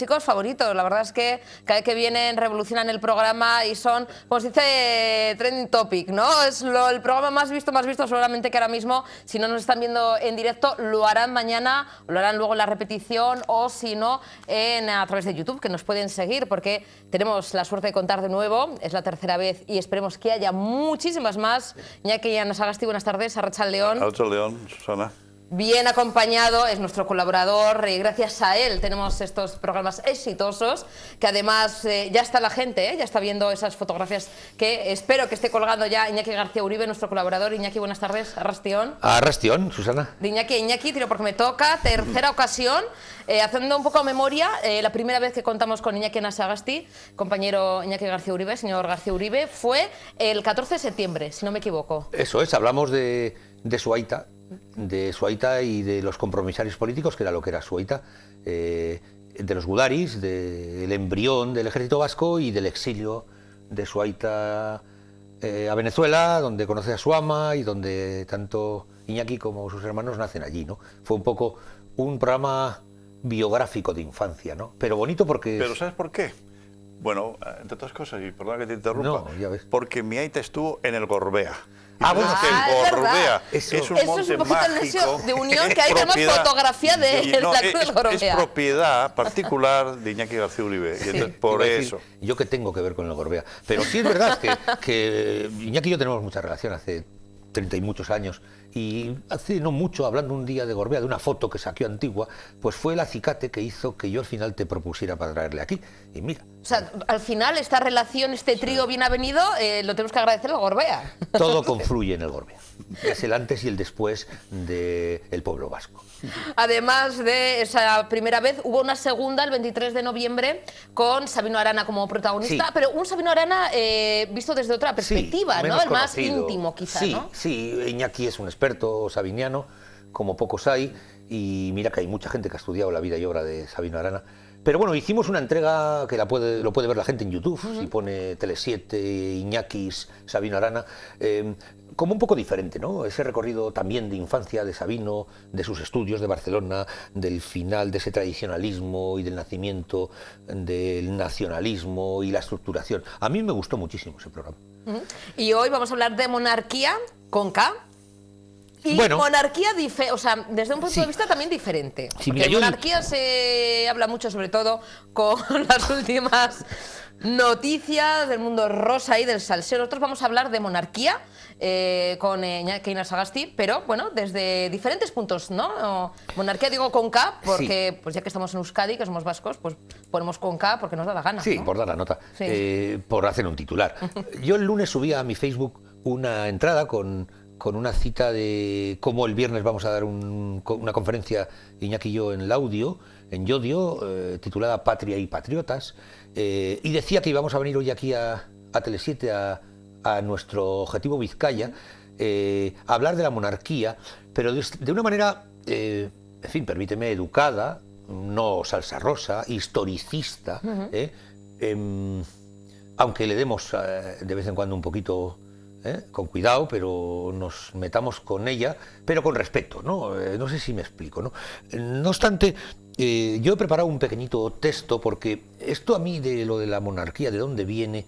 Chicos favoritos, la verdad es que cada vez que vienen revolucionan el programa y son, como se dice, trending topic, ¿no? Es el programa más visto seguramente que ahora mismo, si no nos están viendo en directo, lo harán mañana, lo harán luego en la repetición o si no, a través de YouTube, que nos pueden seguir porque tenemos la suerte de contar de nuevo, es la tercera vez y esperemos que haya muchísimas más. Iñaki Anasagasti, buenas tardes, Arratsaldeon. Arratsaldeon, Susana. Bien acompañado, es nuestro colaborador y gracias a él tenemos estos programas exitosos, que además ya está la gente, ya está viendo esas fotografías que espero que esté colgando ya Iñaki García Uribe, nuestro colaborador. Iñaki, buenas tardes, Arratsaldeon. Arratsaldeon, Susana. De Iñaki a Iñaki, tiro porque me toca, tercera ocasión, haciendo un poco de memoria, la primera vez que contamos con Iñaki Anasagasti, compañero Iñaki García Uribe, señor García Uribe, fue el 14 de septiembre, si no me equivoco. Eso es, hablamos de su aita y de los compromisarios políticos, que era lo que era su aita, de los gudaris, del embrión del ejército vasco y del exilio de su aita a Venezuela, donde conoce a su ama y donde tanto Iñaki como sus hermanos nacen allí, ¿no? Fue un poco un programa biográfico de infancia, ¿no? Pero bonito porque... ¿Pero sabes por qué? Bueno, entre otras cosas, y perdona que te interrumpa, no, ya ves. Porque mi aita estuvo en el Gorbea. Bueno, el Gorbea eso es un monte mágico el de Unión, que hay tenemos fotografía de la cruz del Gorbea. Es propiedad particular de Iñaki García Uribe, y entonces, por eso. Decir, yo que tengo que ver con el Gorbea. Pero sí es verdad que Iñaki y yo tenemos mucha relación hace 30 y muchos años, y hace no mucho, hablando un día de Gorbea, de una foto que saqué antigua, pues fue el acicate que hizo que yo al final te propusiera para traerle aquí. Y mira. O sea, al final esta relación, este trío bien avenido, lo tenemos que agradecer al Gorbea. Todo confluye en el Gorbea. Es el antes y el después del pueblo vasco. Además de esa primera vez, hubo una segunda el 23 de noviembre con Sabino Arana como protagonista, sí. Pero un Sabino Arana visto desde otra perspectiva, sí, ¿no? El conocido. Más íntimo, quizá, sí, ¿no? Sí, Iñaki es un experto sabiniano, como pocos hay, y mira que hay mucha gente que ha estudiado la vida y obra de Sabino Arana. Pero bueno, hicimos una entrega que lo puede ver la gente en YouTube, si pone Tele7, Iñakis, Sabino Arana, como un poco diferente, ¿no? Ese recorrido también de infancia de Sabino, de sus estudios de Barcelona, del final de ese tradicionalismo y del nacimiento del nacionalismo y la estructuración. A mí me gustó muchísimo ese programa. Y hoy vamos a hablar de monarquía con K. Y bueno, monarquía, o sea, desde un punto de vista también diferente. Sí, porque monarquía se habla mucho, sobre todo, con las últimas noticias del mundo rosa y del salseo. Nosotros vamos a hablar de monarquía con Iñaki Anasagasti, pero bueno, desde diferentes puntos, ¿no? Monarquía digo con K, porque pues ya que estamos en Euskadi, que somos vascos, pues ponemos con K porque nos da la gana. Sí, ¿no? Por dar la nota, por hacer un titular. Yo el lunes subí a mi Facebook una entrada con una cita de cómo el viernes vamos a dar una conferencia, Iñaki y yo, en Laudio, en Llodio, titulada Patria y Patriotas, y decía que íbamos a venir hoy aquí a Tele7, a nuestro objetivo Vizcaya, a hablar de la monarquía, pero de una manera, en fin, permíteme, educada, no salsa rosa, historicista, aunque le demos de vez en cuando un poquito... con cuidado, pero nos metamos con ella, pero con respeto, ¿no? No sé si me explico, ¿no? No obstante, yo he preparado un pequeñito texto porque esto a mí de lo de la monarquía, de dónde viene,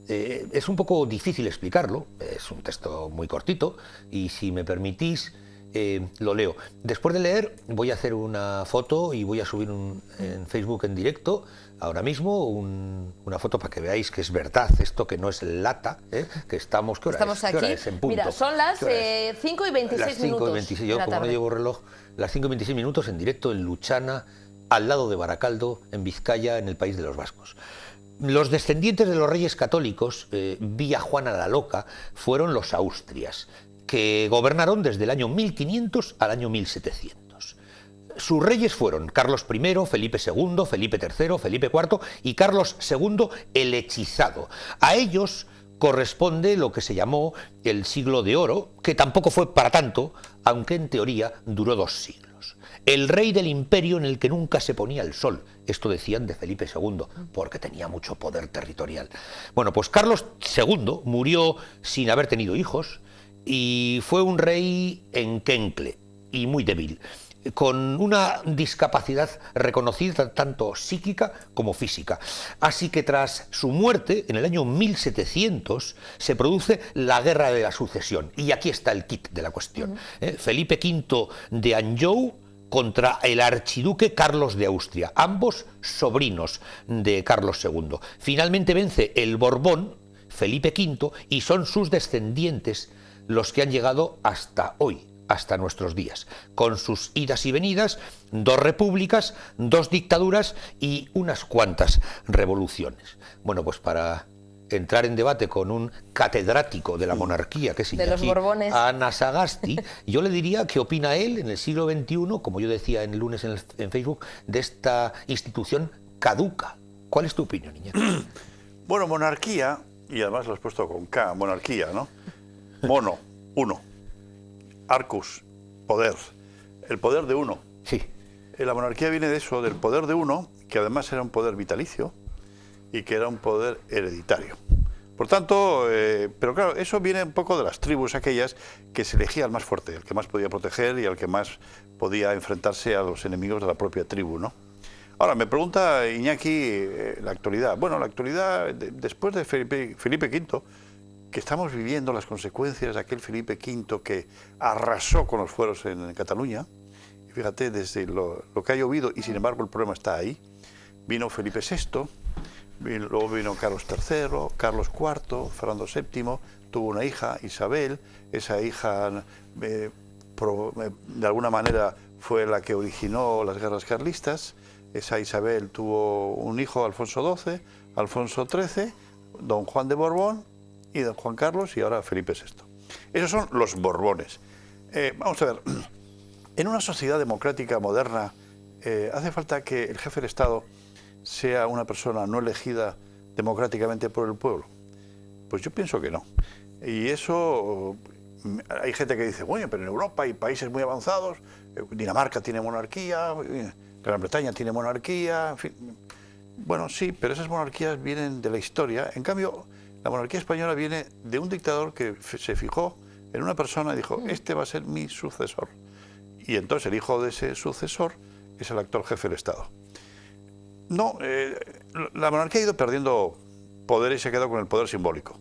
es un poco difícil explicarlo. Es un texto muy cortito y si me permitís lo leo. Después de leer voy a hacer una foto y voy a subir en Facebook en directo ahora mismo una foto para que veáis que es verdad esto, que no es lata, que estamos... ¿Qué hora estamos es? Aquí. ¿Qué hora es en punto? Mira, son las 5 y 26 las 5 minutos. Y 26, yo como no llevo reloj, las 5 y 26 minutos en directo en Luchana, al lado de Baracaldo, en Vizcaya, en el País de los Vascos. Los descendientes de los reyes católicos, vía Juana la Loca, fueron los Austrias, que gobernaron desde el año 1500 al año 1700. Sus reyes fueron Carlos I, Felipe II, Felipe III, Felipe IV y Carlos II el Hechizado. A ellos corresponde lo que se llamó el Siglo de Oro, que tampoco fue para tanto, aunque en teoría duró 2 siglos. El rey del imperio en el que nunca se ponía el sol. Esto decían de Felipe II, porque tenía mucho poder territorial. Bueno, pues Carlos II murió sin haber tenido hijos y fue un rey enquencle y muy débil. con una discapacidad reconocida tanto psíquica como física. Así que tras su muerte, en el año 1700, se produce la Guerra de la Sucesión. Y aquí está el kit de la cuestión. Felipe V de Anjou contra el archiduque Carlos de Austria, ambos sobrinos de Carlos II. Finalmente vence el Borbón, Felipe V, y son sus descendientes los que han llegado hasta hoy, hasta nuestros días, con sus idas y venidas, 2 repúblicas, 2 dictaduras y unas cuantas revoluciones. Bueno, pues para entrar en debate con un catedrático de la monarquía, que es Iñaki Anasagasti, yo le diría qué opina él en el siglo XXI, como yo decía el lunes en Facebook, de esta institución caduca. ¿Cuál es tu opinión, Iñaki? Bueno, monarquía, y además lo has puesto con K, monarquía, ¿no? Mono, uno. Arcus, poder. El poder de uno. Sí. La monarquía viene de eso, del poder de uno, que además era un poder vitalicio y que era un poder hereditario. Por tanto, pero claro, eso viene un poco de las tribus aquellas que se elegía al más fuerte, el que más podía proteger y al que más podía enfrentarse a los enemigos de la propia tribu, ¿no? Ahora, me pregunta Iñaki la actualidad. Bueno, la actualidad, después de Felipe V, que estamos viviendo las consecuencias de aquel Felipe V que arrasó con los fueros en Cataluña, y fíjate, desde lo que ha llovido, y sin embargo el problema está ahí, vino Felipe VI, luego vino Carlos III, Carlos IV, Fernando VII, tuvo una hija, Isabel, esa hija de alguna manera fue la que originó las guerras carlistas, esa Isabel tuvo un hijo, Alfonso XII, Alfonso XIII, don Juan de Borbón, y don Juan Carlos y ahora Felipe VI. Esos son los Borbones. Vamos a ver, en una sociedad democrática moderna hace falta que el jefe del Estado sea una persona no elegida democráticamente por el pueblo. Pues yo pienso que no. Y eso, hay gente que dice, bueno, pero en Europa hay países muy avanzados, Dinamarca tiene monarquía, Gran Bretaña tiene monarquía, en fin. Bueno, sí, pero esas monarquías vienen de la historia. En cambio, la monarquía española viene de un dictador que se fijó en una persona y dijo, este va a ser mi sucesor. Y entonces el hijo de ese sucesor es el actual jefe del Estado. No, la monarquía ha ido perdiendo poder y se ha quedado con el poder simbólico.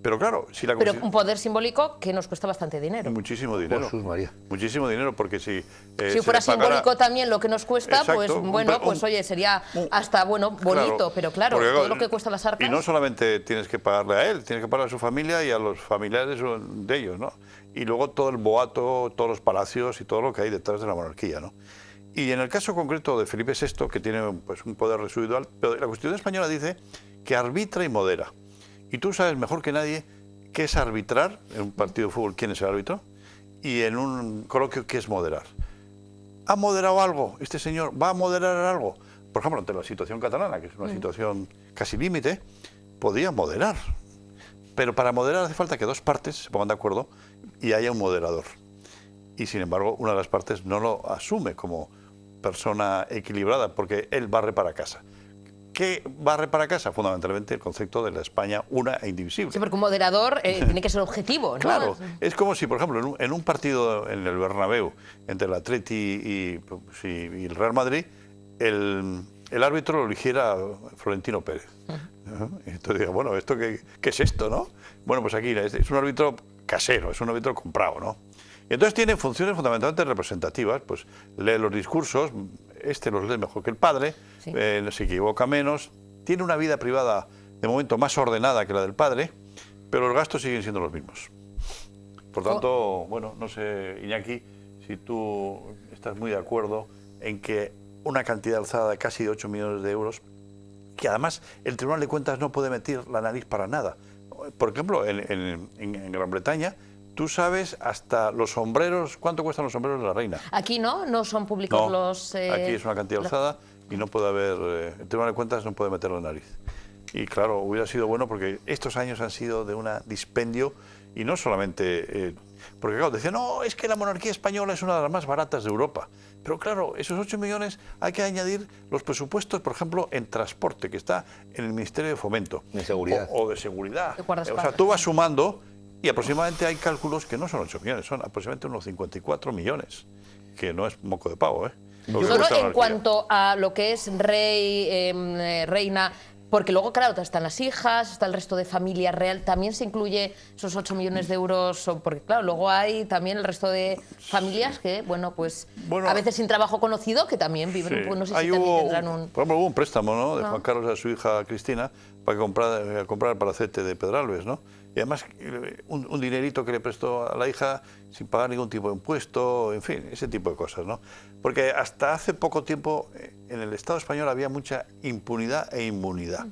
Pero claro, si la Pero un poder simbólico que nos cuesta bastante dinero. Muchísimo dinero. Jesús María. Muchísimo dinero, porque si fuera simbólico también lo que nos cuesta, exacto, pues bueno, pues oye, sería hasta bonito, claro, pero claro, todo lo que cuesta las arcas. Y no solamente tienes que pagarle a él, tienes que pagarle a su familia y a los familiares de ellos, ¿no? Y luego todo el boato, todos los palacios y todo lo que hay detrás de la monarquía, ¿no? Y en el caso concreto de Felipe VI, que tiene pues un poder residual, pero la Constitución española dice que arbitra y modera. Y tú sabes mejor que nadie qué es arbitrar en un partido de fútbol, quién es el árbitro, y en un coloquio qué es moderar. ¿Ha moderado algo este señor? ¿Va a moderar algo? Por ejemplo, ante la situación catalana, que es una situación casi límite, podía moderar. Pero para moderar hace falta que dos partes se pongan de acuerdo y haya un moderador. Y sin embargo, una de las partes no lo asume como persona equilibrada, porque él barre para casa. ¿Qué barre para casa? Fundamentalmente el concepto de la España una e indivisible. Sí, porque un moderador tiene que ser objetivo, ¿no? Claro, es como si, por ejemplo, en un partido en el Bernabéu entre el Atleti y el Real Madrid, el árbitro lo eligiera Florentino Pérez. Entonces digo, bueno, ¿esto qué es esto, no? Bueno, pues aquí es un árbitro casero, es un árbitro comprado, ¿no? Y entonces tiene funciones fundamentalmente representativas, pues lee los discursos, los lee mejor que el padre, sí. Se equivoca menos, tiene una vida privada de momento más ordenada que la del padre, pero los gastos siguen siendo los mismos. Por tanto, bueno, no sé, Iñaki, si tú estás muy de acuerdo en que una cantidad alzada de casi 8 millones de euros, que además el Tribunal de Cuentas no puede meter la nariz para nada. Por ejemplo, en Gran Bretaña, tú sabes hasta los sombreros, ¿cuánto cuestan los sombreros de la reina? Aquí no son públicos los... aquí es una cantidad alzada y no puede haber, el Tribunal de Cuentas no puede meter la nariz. Y claro, hubiera sido bueno porque estos años han sido de un dispendio y no solamente... porque claro, decían, no, es que la monarquía española es una de las más baratas de Europa. Pero claro, esos 8 millones hay que añadir los presupuestos, por ejemplo, en transporte, que está en el Ministerio de Fomento. De Seguridad. O de Seguridad. O sea, tú vas sumando y aproximadamente hay cálculos que no son 8 millones, son aproximadamente unos 54 millones. que no es moco de pavo, ¿eh? Solo en cuanto a lo que es rey, reina, porque luego, claro, están las hijas, está el resto de familia real, también se incluye esos 8 millones de euros, porque claro, luego hay también el resto de familias que, bueno, pues a veces sin trabajo conocido, que también viven, pues no sé si también tendrán un... Por ejemplo, hubo un préstamo, ¿no?, de Juan Carlos a su hija Cristina para comprar el palacete de Pedralbes, ¿no? Y además un dinerito que le prestó a la hija sin pagar ningún tipo de impuesto, en fin, ese tipo de cosas, ¿no? Porque hasta hace poco tiempo en el Estado español había mucha impunidad e inmunidad.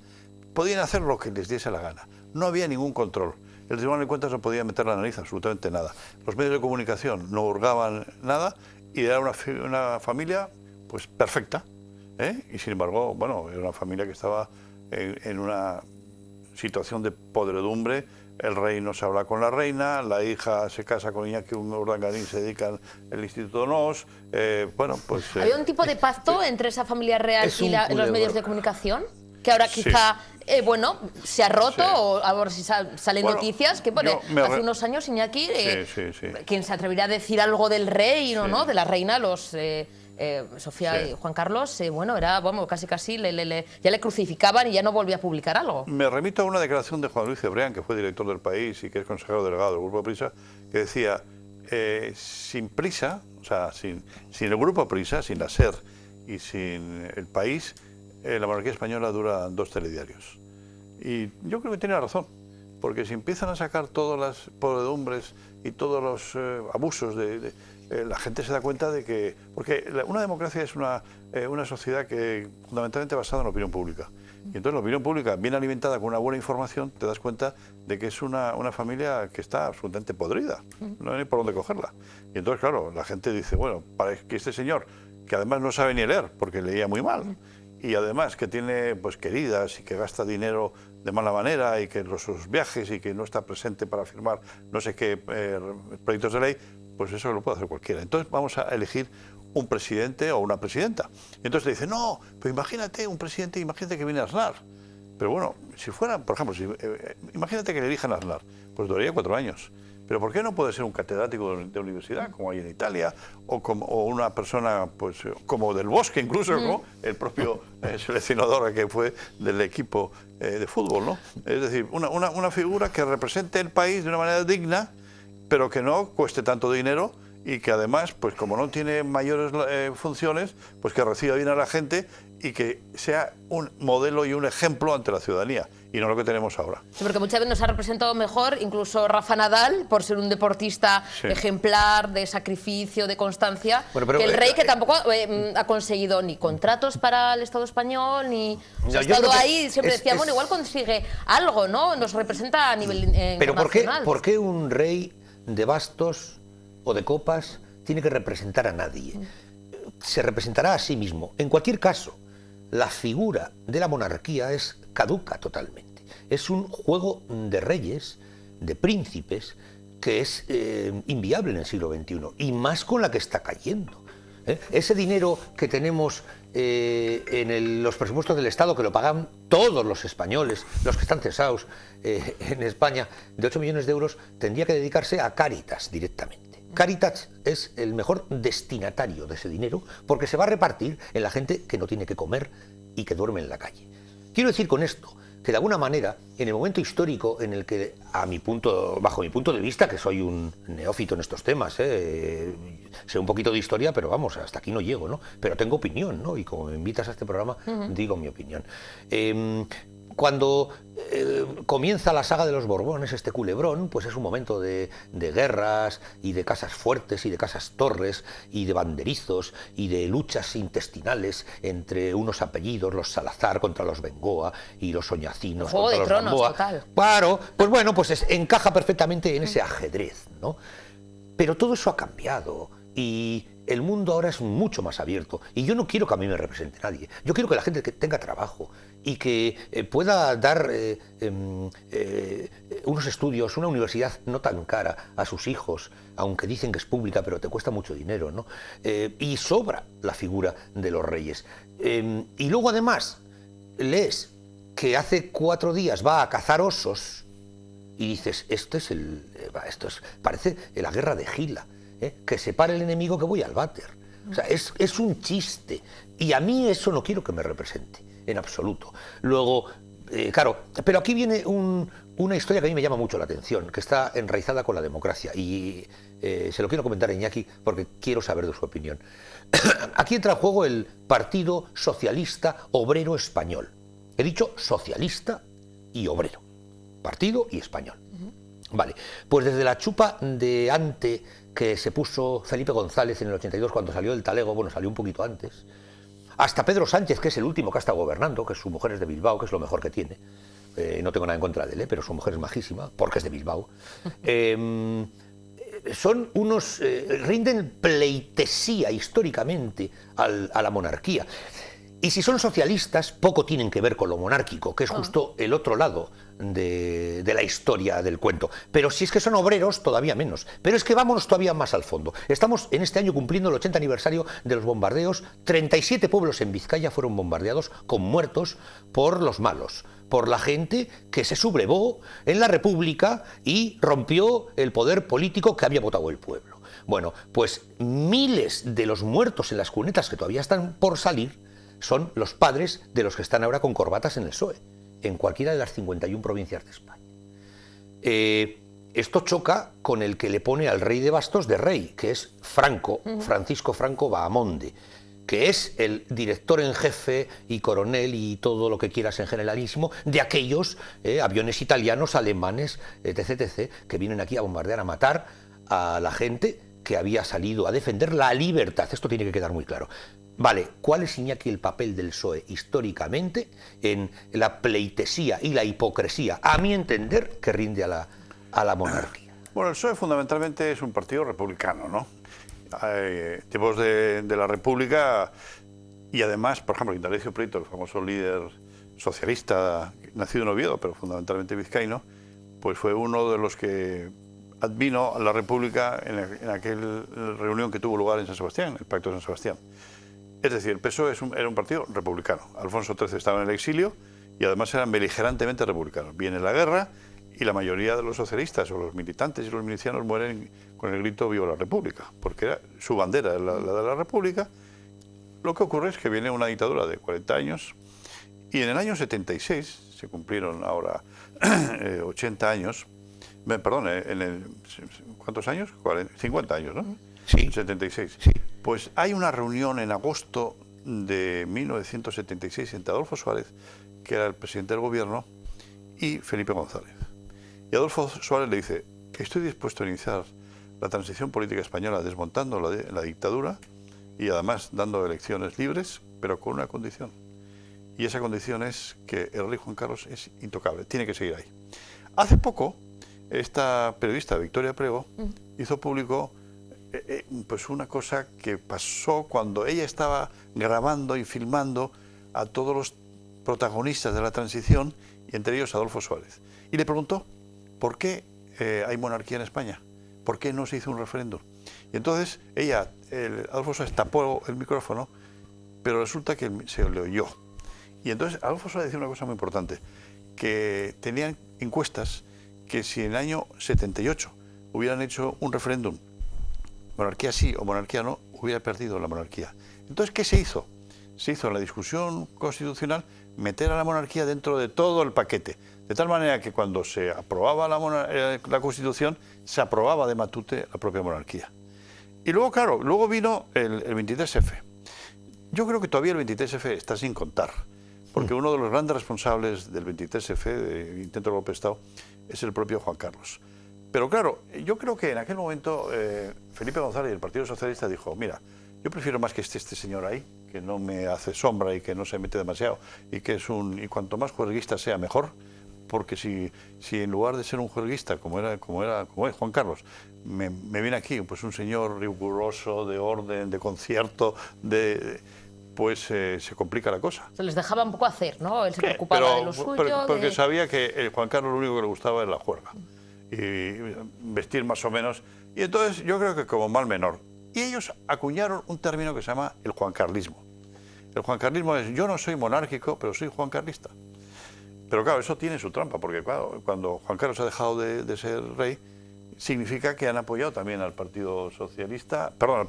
Podían hacer lo que les diese la gana. No había ningún control. El Tribunal de Cuentas no podía meter la nariz absolutamente nada. Los medios de comunicación no hurgaban nada y era una familia pues perfecta, ¿eh? Y sin embargo, bueno, era una familia que estaba en una situación de podredumbre. El rey no se habla con la reina, la hija se casa con Iñaki Urdangarín, se dedica al Instituto NOS. Bueno, pues... ¿Había un tipo de pacto entre esa familia real y los medios de comunicación? Que ahora quizá, bueno, se ha roto, o ahora si salen noticias, que bueno, hace unos años Iñaki, quien se atrevería a decir algo del rey, ¿no? De la reina, los... Sofía y Juan Carlos, bueno, era, vamos, casi ya le crucificaban y ya no volvía a publicar algo. Me remito a una declaración de Juan Luis Cebrián, que fue director del País y que es consejero delegado del Grupo Prisa, que decía, sin Prisa, o sea, sin el Grupo Prisa, sin la SER y sin el País, la monarquía española dura 2 telediarios. Y yo creo que tiene razón, porque si empiezan a sacar todas las podredumbres y todos los abusos la gente se da cuenta de que... Porque una democracia es una sociedad que fundamentalmente basada en la opinión pública. Y entonces la opinión pública, bien alimentada con una buena información, te das cuenta de que es una familia que está absolutamente podrida. No hay por dónde cogerla. Y entonces, claro, la gente dice, bueno, para que este señor, que además no sabe ni leer, porque leía muy mal, y además que tiene pues queridas y que gasta dinero de mala manera y que sus viajes y que no está presente para firmar no sé qué proyectos de ley, pues eso lo puede hacer cualquiera. Entonces vamos a elegir un presidente o una presidenta. Y entonces te dicen, no, pero imagínate un presidente, imagínate que viene Aznar. Pero bueno, si fuera, por ejemplo, imagínate que le elijan a Aznar, pues duraría 4 años. Pero ¿por qué no puede ser un catedrático de universidad, como hay en Italia, o una persona pues como Del Bosque, incluso, ¿no? El propio seleccionador que fue del equipo de fútbol, ¿no? Es decir, una figura que represente el país de una manera digna, pero que no cueste tanto dinero y que además, pues como no tiene mayores funciones, pues que reciba bien a la gente y que sea un modelo y un ejemplo ante la ciudadanía, y no lo que tenemos ahora. Sí, porque muchas veces nos ha representado mejor incluso Rafa Nadal, por ser un deportista ejemplar, de sacrificio, de constancia, que el rey, que tampoco ha conseguido ni contratos para el Estado español, ni... ha estado ahí, siempre decía, bueno, igual consigue algo, ¿no? Nos representa a nivel pero internacional. ¿por qué un rey de bastos o de copas tiene que representar a nadie? Se representará a sí mismo. En cualquier caso, la figura de la monarquía es caduca totalmente. Es un juego de reyes, de príncipes, que es inviable en el siglo XXI, y más con la que está cayendo. Ese dinero que tenemos en los presupuestos del Estado, que lo pagan todos los españoles, los que están cesados en España, de 8 millones de euros, tendría que dedicarse a Cáritas directamente. Cáritas es el mejor destinatario de ese dinero, porque se va a repartir en la gente que no tiene que comer y que duerme en la calle. Quiero decir con esto que de alguna manera, en el momento histórico en el que, bajo mi punto de vista, que soy un neófito en estos temas, sé un poquito de historia, pero vamos, hasta aquí no llego, ¿no? Pero tengo opinión, ¿no? Y como me invitas a este programa, digo mi opinión. Cuando comienza la saga de los Borbones, este culebrón, pues es un momento de guerras y de casas fuertes y de casas torres y de banderizos y de luchas intestinales entre unos apellidos, los Salazar contra los Bengoa y los Oñacinos contra los Gamboa. Total. Claro, pues bueno, pues encaja perfectamente en ese ajedrez, ¿no? Pero todo eso ha cambiado y el mundo ahora es mucho más abierto, y yo no quiero que a mí me represente nadie. Yo quiero que la gente que tenga trabajo y que pueda dar unos estudios, una universidad no tan cara a sus hijos, aunque dicen que es pública, pero te cuesta mucho dinero, ¿no? Y sobra la figura de los reyes. Y luego además lees que hace 4 días va a cazar osos y dices, parece la guerra de Gila. que se pare el enemigo que voy al váter. O sea, es un chiste. Y a mí eso no quiero que me represente, en absoluto. Luego, claro, pero aquí viene una historia que a mí me llama mucho la atención, que está enraizada con la democracia. Y se lo quiero comentar a Iñaki porque quiero saber de su opinión. Aquí entra en juego el Partido Socialista Obrero Español. He dicho socialista y obrero. Partido y español. Vale, pues desde la chupa de ante que se puso Felipe González en el 82 cuando salió del talego, bueno, salió un poquito antes, hasta Pedro Sánchez, que es el último que ha estado gobernando, que su mujer es de Bilbao, que es lo mejor que tiene. No tengo nada en contra de él, pero su mujer es majísima, porque es de Bilbao. Son unos... rinden pleitesía históricamente a la monarquía. Y si son socialistas, poco tienen que ver con lo monárquico, que es justo el otro lado de la historia del cuento. Pero si es que son obreros, todavía menos. Pero es que vámonos todavía más al fondo. Estamos en este año cumpliendo el 80 aniversario de los bombardeos. 37 pueblos en Vizcaya fueron bombardeados con muertos por los malos, por la gente que se sublevó en la República y rompió el poder político que había votado el pueblo. Bueno, pues miles de los muertos en las cunetas que todavía están por salir son los padres de los que están ahora con corbatas en el PSOE, en cualquiera de las 51 provincias de España. Esto choca con el que le pone al rey de bastos de rey, que es Franco, Francisco Franco Bahamonde, que es el director en jefe y coronel y todo lo que quieras en generalismo de aquellos aviones italianos, alemanes, etc., que vienen aquí a bombardear, a matar a la gente que había salido a defender la libertad. Esto tiene que quedar muy claro. Vale, ¿cuál es, Iñaki, el papel del PSOE históricamente en la pleitesía y la hipocresía, a mi entender, que rinde a la monarquía? Bueno, el PSOE fundamentalmente es un partido republicano, ¿no? Hay tipos de la República y además, por ejemplo, Indalecio Prieto, el famoso líder socialista, nacido en Oviedo, pero fundamentalmente vizcaíno, pues fue uno de los que advino a la República en aquella reunión que tuvo lugar en San Sebastián, el Pacto de San Sebastián. Es decir, el PSOE era un partido republicano. Alfonso XIII estaba en el exilio y además eran beligerantemente republicanos. Viene la guerra y la mayoría de los socialistas o los militantes y los milicianos mueren con el grito "Viva la República", porque era su bandera, la de la República. Lo que ocurre es que viene una dictadura de 40 años y en el año 76, se cumplieron ahora 80 años, perdón, ¿cuántos años? 50 años, ¿no? Sí. 76. Sí. Pues hay una reunión en agosto de 1976 entre Adolfo Suárez, que era el presidente del gobierno, y Felipe González. Y Adolfo Suárez le dice: estoy dispuesto a iniciar la transición política española desmontando la dictadura y además dando elecciones libres, pero con una condición. Y esa condición es que el rey Juan Carlos es intocable, tiene que seguir ahí. Hace poco, esta periodista Victoria Prego hizo público pues una cosa que pasó cuando ella estaba grabando y filmando a todos los protagonistas de la transición, y entre ellos Adolfo Suárez. Y le preguntó: ¿por qué hay monarquía en España? ¿Por qué no se hizo un referéndum? Y entonces Adolfo Suárez tapó el micrófono, pero resulta que se le oyó. Y entonces Adolfo Suárez decía una cosa muy importante, que tenían encuestas que si en el año 78 hubieran hecho un referéndum, monarquía sí o monarquía no, hubiera perdido la monarquía. Entonces, ¿qué se hizo? Se hizo en la discusión constitucional meter a la monarquía dentro de todo el paquete, de tal manera que cuando se aprobaba la Constitución, se aprobaba de matute la propia monarquía. Y luego, claro, luego vino el 23F. Yo creo que todavía el 23F está sin contar, porque uno de los grandes responsables del 23F, del intento de golpe de Estado, es el propio Juan Carlos. Pero claro, yo creo que en aquel momento Felipe González y el Partido Socialista dijo: mira, yo prefiero más que este señor ahí, que no me hace sombra y que no se mete demasiado, y que y cuanto más juerguista sea mejor, porque si en lugar de ser un juerguista como es Juan Carlos, me viene aquí pues un señor riguroso, de orden, de concierto, pues se complica la cosa. Se les dejaba un poco hacer, ¿no? Él se preocupaba de lo suyo. Porque sabía que Juan Carlos lo único que le gustaba era la juerga y vestir más o menos. Y entonces yo creo que como mal menor. Y ellos acuñaron un término que se llama el juancarlismo. El juancarlismo es: yo no soy monárquico, pero soy juancarlista. Pero claro, eso tiene su trampa, porque claro, cuando Juan Carlos ha dejado de ser rey, significa que han apoyado también al Partido Socialista, perdón,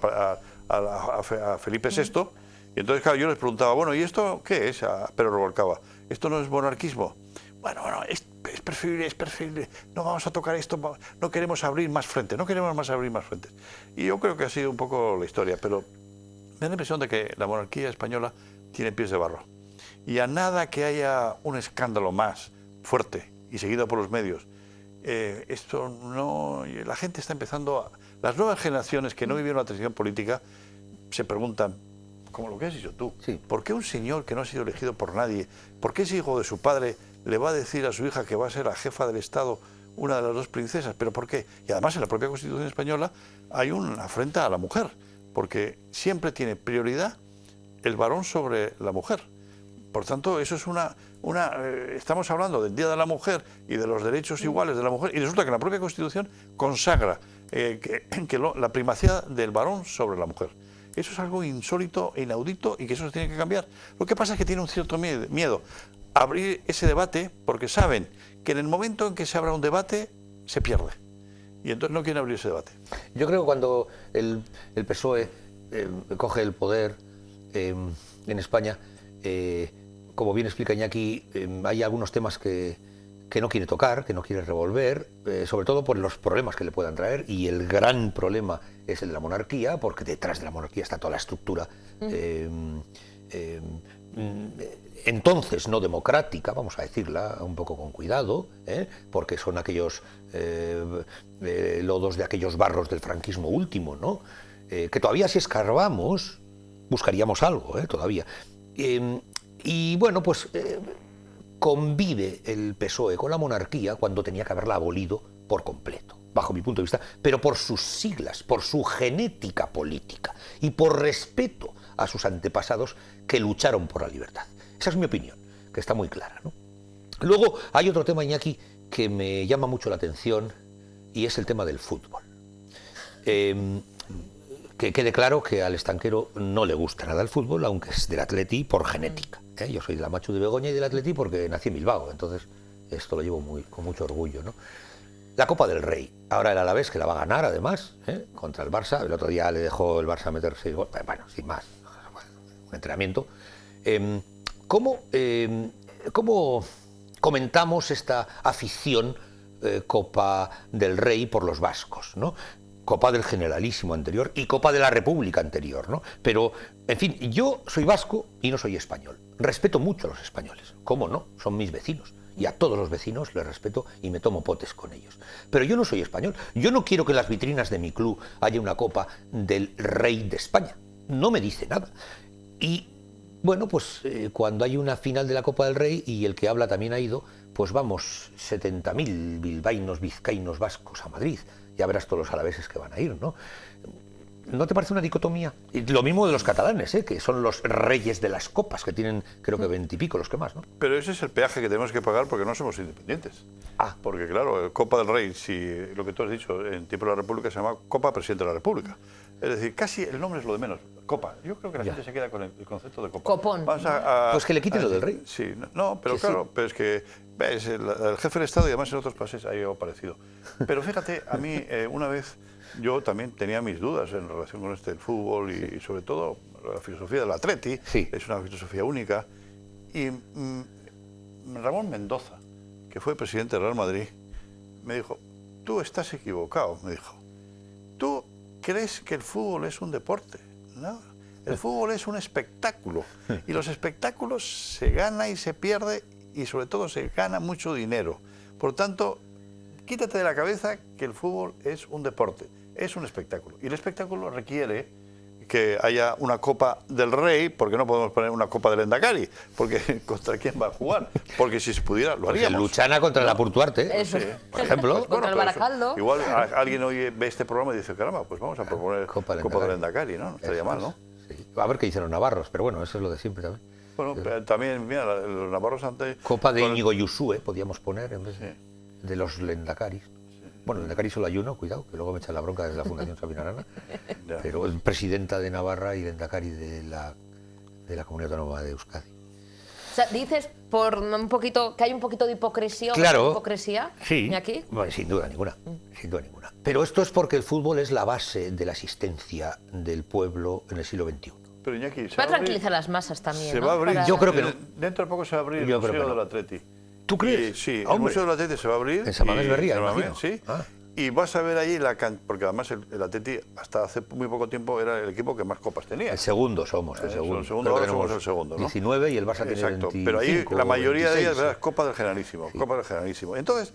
a Felipe VI. Y entonces, claro, yo les preguntaba, bueno, ¿y esto qué es? Pero revolcaba, ¿esto no es monarquismo? Bueno, es preferible, no vamos a tocar esto, no queremos abrir más frentes, Y yo creo que ha sido un poco la historia, pero me da la impresión de que la monarquía española tiene pies de barro. Y a nada que haya un escándalo más fuerte y seguido por los medios, esto no, la gente está empezando, las nuevas generaciones que no vivieron la transición política se preguntan, como lo que has dicho tú, sí. ¿por qué un señor que no ha sido elegido por nadie, por qué ese hijo de su padre le va a decir a su hija que va a ser la jefa del Estado, una de las dos princesas? ¿Pero por qué? Y además en la propia Constitución española hay una afrenta a la mujer, porque siempre tiene prioridad el varón sobre la mujer. Por tanto, eso es estamos hablando del Día de la Mujer y de los derechos iguales de la mujer, y resulta que la propia Constitución consagra la primacía del varón sobre la mujer. Eso es algo insólito e inaudito y que eso se tiene que cambiar. Lo que pasa es que tiene un cierto miedo a abrir ese debate, porque saben que en el momento en que se abra un debate, se pierde. Y entonces no quieren abrir ese debate. Yo creo que cuando el PSOE coge el poder en España, como bien explica Iñaki, hay algunos temas que no quiere tocar, que no quiere revolver, sobre todo por los problemas que le puedan traer, y el gran problema es el de la monarquía, porque detrás de la monarquía está toda la estructura entonces no democrática, vamos a decirla un poco con cuidado, porque son aquellos lodos de aquellos barros del franquismo último, ¿no? Que todavía si escarbamos buscaríamos algo, todavía. Y bueno, pues convive el PSOE con la monarquía cuando tenía que haberla abolido por completo, bajo mi punto de vista, pero por sus siglas, por su genética política y por respeto a sus antepasados que lucharon por la libertad. Esa es mi opinión, que está muy clara, ¿no? Luego hay otro tema, Iñaki, que me llama mucho la atención y es el tema del fútbol. Que quede claro que al estanquero no le gusta nada el fútbol, aunque es del Atleti por genética. Yo soy de la Machu de Begoña y del Atleti porque nací en Bilbao, entonces esto lo llevo con mucho orgullo, ¿no? La Copa del Rey, ahora el Alavés, que la va a ganar además, contra el Barça. El otro día le dejó el Barça meter 6 goles, bueno, sin más, un entrenamiento. ¿Cómo comentamos esta afición Copa del Rey por los vascos, ¿no? Copa del Generalísimo anterior y Copa de la República anterior, ¿no? Pero, en fin, yo soy vasco y no soy español. Respeto mucho a los españoles, ¿cómo no? Son mis vecinos. Y a todos los vecinos les respeto y me tomo potes con ellos. Pero yo no soy español. Yo no quiero que en las vitrinas de mi club haya una Copa del Rey de España. No me dice nada. Y, bueno, pues cuando hay una final de la Copa del Rey y el que habla también ha ido, pues vamos 70.000 bilbaínos, vizcaínos, vascos a Madrid. Ya verás todos los alaveses que van a ir, ¿no? ¿No te parece una dicotomía? Y lo mismo de los catalanes, que son los reyes de las copas, que tienen creo que 20 y pico los que más, ¿no? Pero ese es el peaje que tenemos que pagar porque no somos independientes. Porque claro, Copa del Rey, si lo que tú has dicho, en tiempo de la República se llama Copa Presidente de la República. Es decir, casi el nombre es lo de menos. Copa. Yo creo que la gente se queda con el concepto de copa. Copón. Pues que le quiten lo del rey. Sí, no, pero que claro, sí. Pero es que ves, el jefe del Estado y además en otros países hay algo parecido. Pero fíjate, a mí una vez yo también tenía mis dudas en relación con el fútbol y sobre todo la filosofía del Atleti. Sí. Es una filosofía única. Y Ramón Mendoza, que fue presidente del Real Madrid, me dijo, tú estás equivocado, me dijo. Tú crees que el fútbol es un deporte. No, el fútbol es un espectáculo y los espectáculos se gana y se pierde y sobre todo se gana mucho dinero. Por tanto, quítate de la cabeza que el fútbol es un deporte, es un espectáculo y el espectáculo requiere que haya una Copa del Rey, porque no podemos poner una Copa del Endacari, porque ¿contra quién va a jugar? Porque si se pudiera, lo haríamos. Pues Luchana contra la Purtuarte, eso. Sí, por ejemplo. Pues contra el Baracaldo. Igual alguien hoy ve este programa y dice, caramba, pues vamos a proponer Copa del Endacari, ¿no? No estaría mal, ¿no? Sí. A ver qué hicieron navarros, pero bueno, eso es lo de siempre también. Bueno, pero también, mira, los navarros antes... Copa de Íñigo Yusue podíamos poner en vez de los Lendacaris. Bueno, el Endacari solo hay uno, cuidado, que luego me echan la bronca desde la Fundación Sabina Arana, pero es presidenta de Navarra y el Endacari de la Comunidad Autónoma de Euskadi. O sea, dices por un poquito que hay un poquito de hipocresía. Claro. ¿O hipocresía? Sí. Aquí. Bueno, sin duda ninguna. Sin duda ninguna. Pero esto es porque el fútbol es la base de la existencia del pueblo en el siglo XXI. Pero Iñaki, va a tranquilizar a las masas también. Se ¿no? va a abrir. Yo creo que no. Dentro de poco se va a abrir el Museo del Atleti. ¿Tú crees? Sí, Hombre. el Museo del Atleti se va a abrir. En San Mamés Berría, imagino. Sí. Y vas a ver allí porque además el Atleti hasta hace muy poco tiempo era el equipo que más copas tenía. El segundo somos, el segundo. El segundo ahora somos el segundo, ¿no? 19 y el Barça tiene 25. Pero ahí la mayoría 26, de ellas, ¿verdad? Copa del Generalísimo, sí. Copa del Generalísimo. Entonces,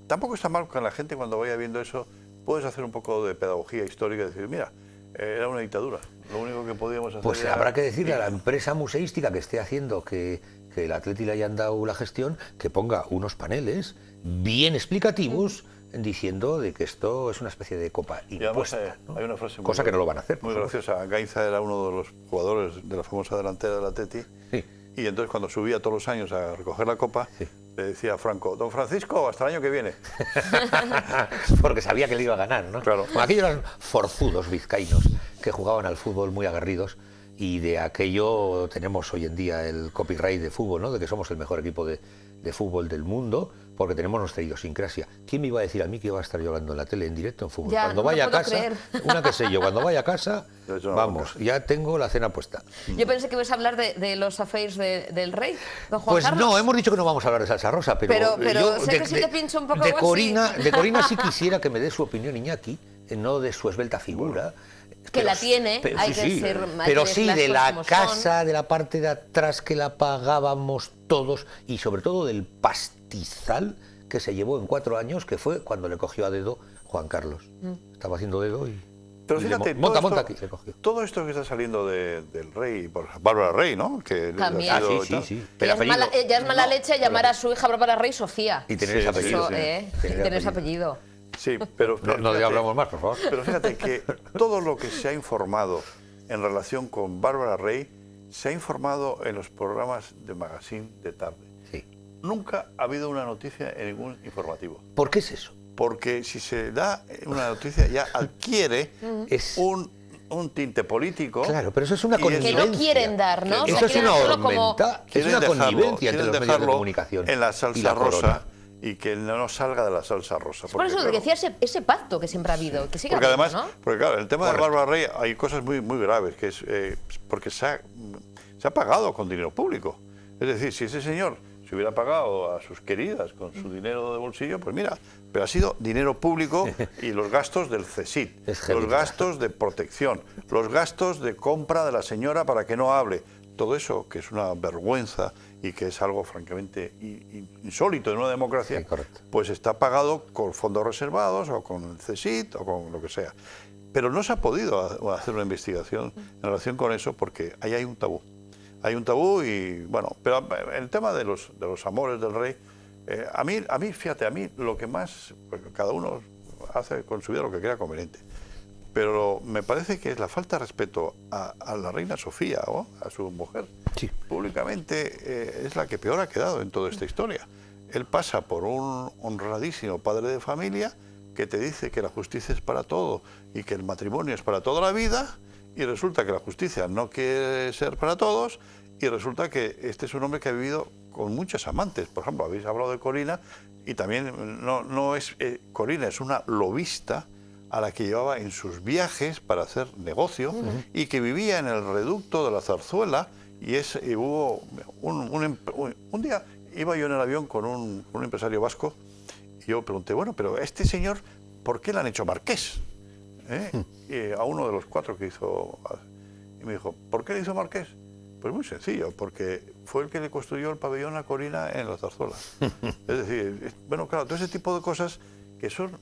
tampoco está mal que la gente cuando vaya viendo eso, puedes hacer un poco de pedagogía histórica y decir, mira, era una dictadura. Lo único que podíamos hacer pues era... habrá que decirle a la empresa museística que esté haciendo que el Atleti le hayan dado la gestión, que ponga unos paneles bien explicativos diciendo de que esto es una especie de copa impuesta. Además, ¿no? Hay una frase cosa que no lo van a hacer. Muy graciosa. Gainza era uno de los jugadores de la famosa delantera del Atleti. Sí. Y entonces cuando subía todos los años a recoger la copa, sí, le decía a Franco, don Francisco, hasta el año que viene. Porque sabía que le iba a ganar, ¿no? Claro. Bueno, aquellos eran forzudos vizcaínos que jugaban al fútbol muy aguerridos. Y de aquello tenemos hoy en día el copyright de fútbol, ¿no? De que somos el mejor equipo de fútbol del mundo, porque tenemos nuestra idiosincrasia. ¿Quién me iba a decir a mí que iba a estar yo hablando en la tele en directo en fútbol? Ya, cuando no vaya lo puedo a casa, creer. una que sé yo, cuando vaya a casa, vamos, ya tengo la cena puesta. Yo pensé que ibas a hablar de los affairs del rey, don Juan Pues Carlos. no, hemos dicho que no vamos a hablar de salsa rosa, pero yo sé que sí te pincho un poco de igual, Corina, sí. de Corina sí quisiera que me dé su opinión Iñaki, no de su esbelta figura. Que la tiene, hay que sí, ser... Pero sí, de la casa, de la parte de atrás que la pagábamos todos y sobre todo del pastizal que se llevó en 4 años, que fue cuando le cogió a dedo Juan Carlos. Estaba haciendo dedo y... Pero fíjate, monta aquí, le cogió. Todo esto que está saliendo del rey, por Bárbara Rey, ¿no? Que también. Sí. Pero ya es mala leche llamar a su hija Bárbara Rey Sofía. Y tener ese apellido. Tener ese apellido. Sí, pero no hablamos más, por favor. Pero fíjate que todo lo que se ha informado en relación con Bárbara Rey se ha informado en los programas de magazine de tarde. Sí. Nunca ha habido una noticia en ningún informativo. ¿Por qué es eso? Porque si se da una noticia ya adquiere un tinte político. Claro, pero eso es una connivencia. Que no quieren dar, ¿no? Eso es una ormenta, es una connivencia entre los medios de comunicación. En la salsa rosa. Y que no salga de la salsa rosa. Por eso claro, decía ese pacto que siempre ha habido. Que siga porque habiendo, además, ¿no? porque claro, en el tema de Bárbara Rey hay cosas muy graves, que es porque se ha pagado con dinero público. Es decir, si ese señor se hubiera pagado a sus queridas con su dinero de bolsillo, pues mira, pero ha sido dinero público y los gastos del CSIC, los gastos de protección, los gastos de compra de la señora para que no hable. Todo eso, que es una vergüenza y que es algo francamente insólito en una democracia, sí, pues está pagado con fondos reservados o con el CSIC o con lo que sea. Pero no se ha podido hacer una investigación en relación con eso porque ahí hay un tabú. Hay un tabú y, bueno, pero el tema de los amores del rey, a mí, fíjate, a mí lo que más, pues cada uno hace con su vida lo que crea conveniente. Pero me parece que es la falta de respeto a la reina Sofía o a su mujer. Sí. Públicamente es la que peor ha quedado en toda esta historia. Él pasa por un honradísimo padre de familia que te dice que la justicia es para todo y que el matrimonio es para toda la vida y resulta que la justicia no quiere ser para todos y resulta que este es un hombre que ha vivido con muchas amantes. Por ejemplo, habéis hablado de Corina y también no es Corina, es una lobista a la que llevaba en sus viajes para hacer negocio y que vivía en el reducto de la Zarzuela y hubo un día iba yo en el avión con un empresario vasco y yo pregunté, bueno, pero este señor, ¿por qué le han hecho marqués? A uno de los 4 que hizo, y me dijo, ¿por qué le hizo marqués? Pues muy sencillo, porque fue el que le construyó el pabellón a Corina en la Zarzuela. Es decir, bueno, claro, todo ese tipo de cosas que son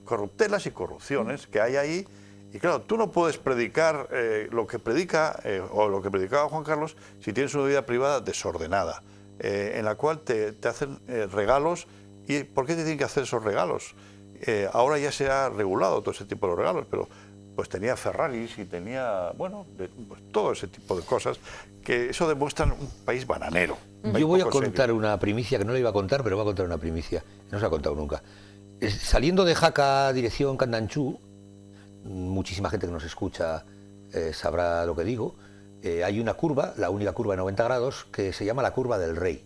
corruptelas y corrupciones que hay ahí. Y claro, tú no puedes predicar lo que predica o lo que predicaba Juan Carlos si tienes una vida privada desordenada, en la cual te hacen regalos. ¿Y por qué te tienen que hacer esos regalos? Ahora ya se ha regulado todo ese tipo de regalos, pero pues tenía Ferraris y tenía, bueno, pues todo ese tipo de cosas, que eso demuestra un país bananero. Yo voy a contar una primicia, que no le iba a contar, pero voy a contar una primicia, no se ha contado nunca. Saliendo de Jaca, dirección Candanchú, muchísima gente que nos escucha sabrá lo que digo, hay una curva, la única curva de 90 grados, que se llama la curva del Rey.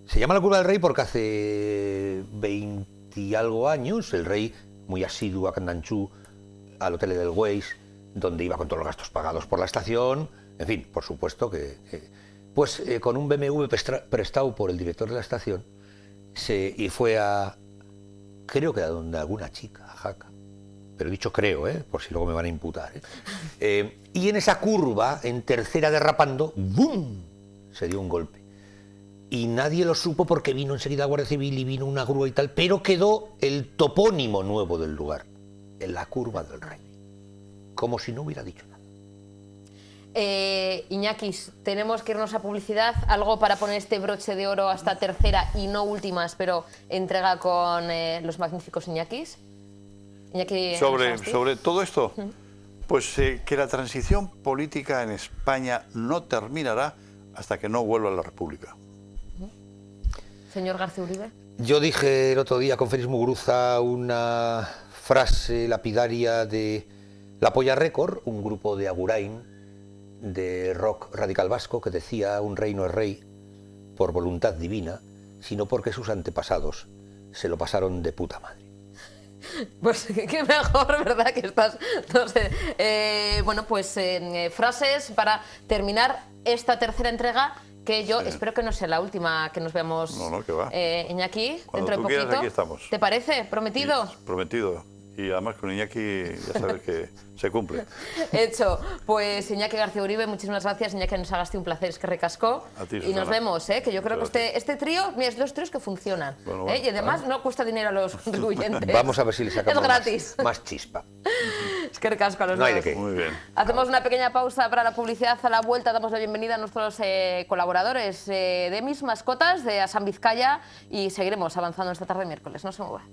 Se llama la curva del Rey porque hace 20 y algo años el rey, muy asiduo a Candanchú, al hotel Edelweiss, donde iba con todos los gastos pagados por la estación, en fin, por supuesto que... pues con un BMW prestado por el director de la estación, y fue a... creo que a donde alguna chica, a Jaca, pero he dicho creo, por si luego me van a imputar. Y en esa curva, en tercera derrapando, ¡bum!, se dio un golpe. Y nadie lo supo porque vino enseguida la Guardia Civil y vino una grúa y tal, pero quedó el topónimo nuevo del lugar, en la curva del Rey, como si no hubiera dicho nada. Iñakis, tenemos que irnos a publicidad. Algo para poner este broche de oro hasta tercera y no últimas, pero entrega con los magníficos Iñakis. Iñaki, sobre todo esto, pues que la transición política en España no terminará hasta que no vuelva a la República. Señor García Uribe. Yo dije el otro día con Félix Muguruza una frase lapidaria de La Polla Record, un grupo de Agurain, de rock radical vasco, que decía: un rey no es rey por voluntad divina, sino porque sus antepasados se lo pasaron de puta madre. Pues qué mejor, ¿verdad? Que estás, no sé. Bueno, pues frases para terminar esta tercera entrega, que yo espero que no sea la última que nos veamos. No, que va. Iñaki, cuando dentro de poquito. Quieras, aquí estamos. ¿Te parece? ¿Prometido? Sí, prometido. Y además con Iñaki ya sabes que se cumple. Hecho. Pues Iñaki García Uribe, muchísimas gracias. Iñaki, nos hagaste un placer, es que recascó. A ti, y nos vemos, que yo creo que este trío, mira, es los tríos que funcionan. Bueno, y además no cuesta dinero a los contribuyentes. Vamos a ver si le sacamos es gratis. Más chispa. Es que recasco a los dos. No hay de qué. Muy bien. Hacemos una pequeña pausa para la publicidad. A la vuelta damos la bienvenida a nuestros colaboradores de Mis Mascotas, de Asam Vizcaya, y seguiremos avanzando esta tarde miércoles. No se mueva.